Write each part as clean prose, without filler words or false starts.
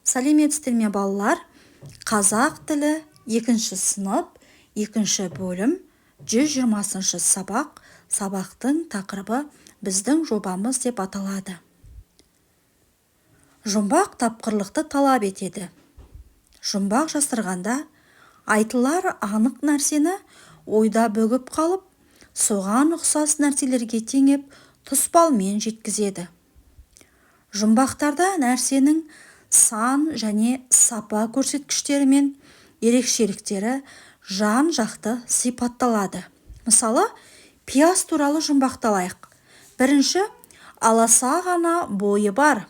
Сәлеметсіздер ме балалар? Қазақ тілі 2-ші сынып, 2-ші бөлім, 120-ші сабақ. Сабақтың тақырыбы біздің жобамыз деп аталады. Жұмбақ тапқырлықты талап етеді. Жұмбақ жасырғанда айтылар анық нәрсені ойда бөгіп қалып, соған ұқсас нәрселерге теңеп, тұспалмен жеткізеді. Жұмбақтарда нәрсенің сан және сапа көрсеткіштері мен ерекшеліктері жан-жақты сипатталады. Мысалы, пияз туралы жұмбақты алайық. Бірінші, аласа ғана бойы бар,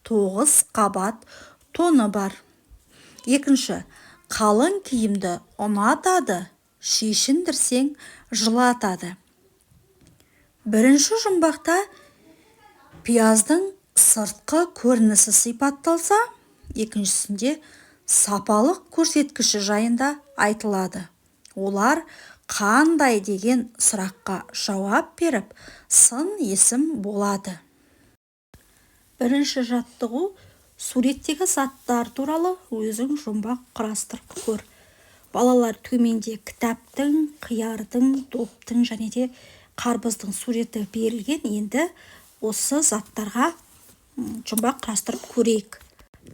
9 қабат тоны бар. Екінші, қалың киімді ұнатады, шешіндірсең жылатады. Бірінші жұмбақта пияздың сыртқы көрінісі сипатталса, екіншісінде сапалық көрсеткіші жайында айтылады. Олар қандай деген сұраққа жауап беріп, сын есім болады. Бірінші жаттығу: суреттегі заттар туралы өзің жұмбақ құрастырып көр. Балалар төменде кітаптың, қиярдың, доптың және де қарбыздың суреті берілген. Енді осы заттарға жұмбақ құрастырып көрейік.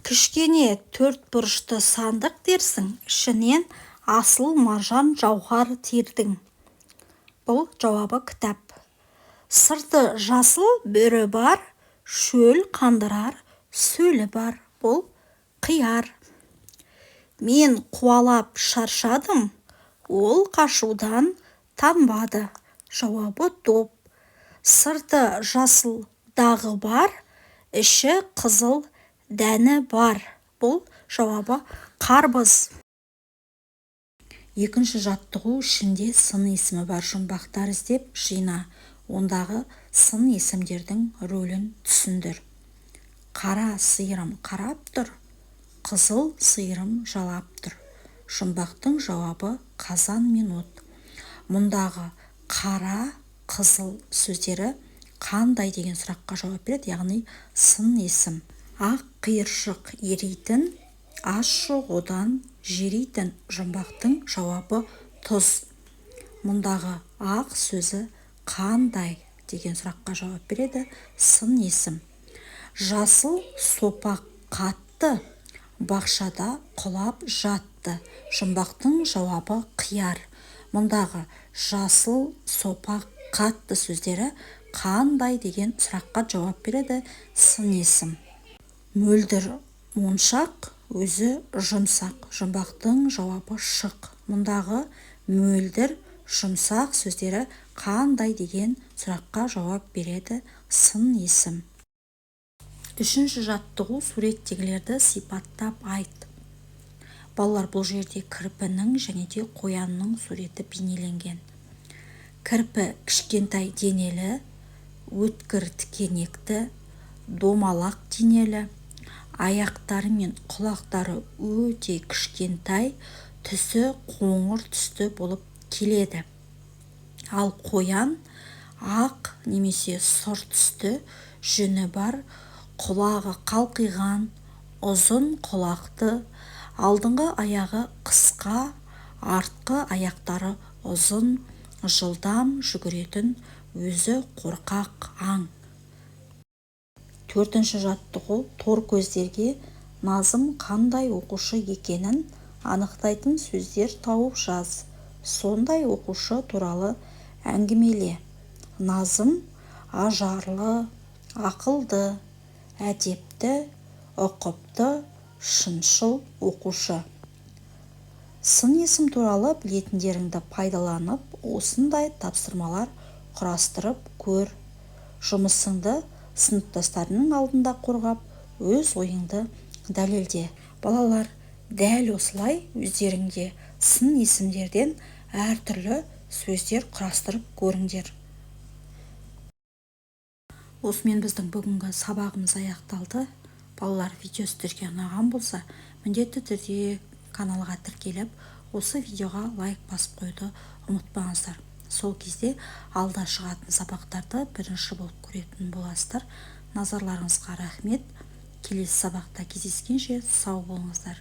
Кішкене 4 бұрышты сандық дерсің, ішінен асыл маржан жауһар тердің. Бұл жауабы кітап. Сырты жасыл бүрі бар, шөл қандырар сөлі бар. Бұл қияр. Мен қуалап шаршадым, ол қашудан танбады. Жауабы доп. Сырты жасыл дағы бар, іші қызыл дәні бар. Бұл жауабы қарбыз. Екінші жаттығу: ішінде сын есімі бар жұмбақтар іздеп жина. Ондағы сын есімдердің рөлін түсіндір. Қара сиырым қарап тұр, қызыл сиырым жалап тұр. Жұмбақтың жауабы қазан мен от. Мұндағы қара, қызыл сөздері қандай деген сұраққа жауап береді, яғни сын есім. Ақ қиыршық ерейтін, ас жоқ одан жерейтін. Жұмбақтың жауабы тұз. Мұндағы ақ сөзі қандай деген сұраққа жауап береді, сын есім. Жасыл сопақ қатты, бақшада құлап жатты. Жұмбақтың жауабы қияр. Мұндағы жасыл сопақ қатты сөздері қандай деген сұраққа жауап береді, сын есім. Мөлдір моншақ, өзі жұмсақ. Жұмбақтың жауабы шық. Мұндағы мөлдір, жұмсақ сөздері қандай деген сұраққа жауап береді, сын есім. Үшінші жаттығу: суреттегілерді сипаттап айт. Балалар, бұл жерде кірпінің және де қоянның суреті бейнеленген. Кірпі кішкентай денелі, өткір тікенекті, домалақ денелі, аяқтары мен құлақтары өте кішкентай, түсі қоңыр түсті болып келеді. Ал қоян ақ немесе сұр түсті, жүні бар, құлағы қалқиған, ұзын құлақты, алдыңғы аяғы қысқа, артқы аяқтары ұзын, жылдам жүгіретін, өзі қорқақ аң. Төртінші жаттығу: тор көздерге Назым қандай оқушы екенін анықтайтын сөздер тауып жаз. Сондай оқушы туралы әңгімеле. Назым ажарлы, ақылды, әдепті, ұқыпты, шыншыл оқушы. Сын есім туралы білетіндеріңді пайдаланып, осындай тапсырмалар құрастырып көр. Жұмысыңды сыныптастарының алдында қорғап, өз ойыңды дәлелде. Балалар, дәл осылай өздеріңде сын есімдерден әртүрлі сөздер құрастырып көріңдер. Осымен біздің бүгінгі сабағымыз аяқталды. Балалар, видео сіздерге ұнаған болса, міндетті түрде каналға тіркеліп, осы видеоға лайк басып қойды ұмытпаңыздар. Сол кезде алда шығатын сабақтарды бірінші болып көретін боласыздар. Назарларыңызға рахмет. келесі сабақта кездескенше сау болыңыздар.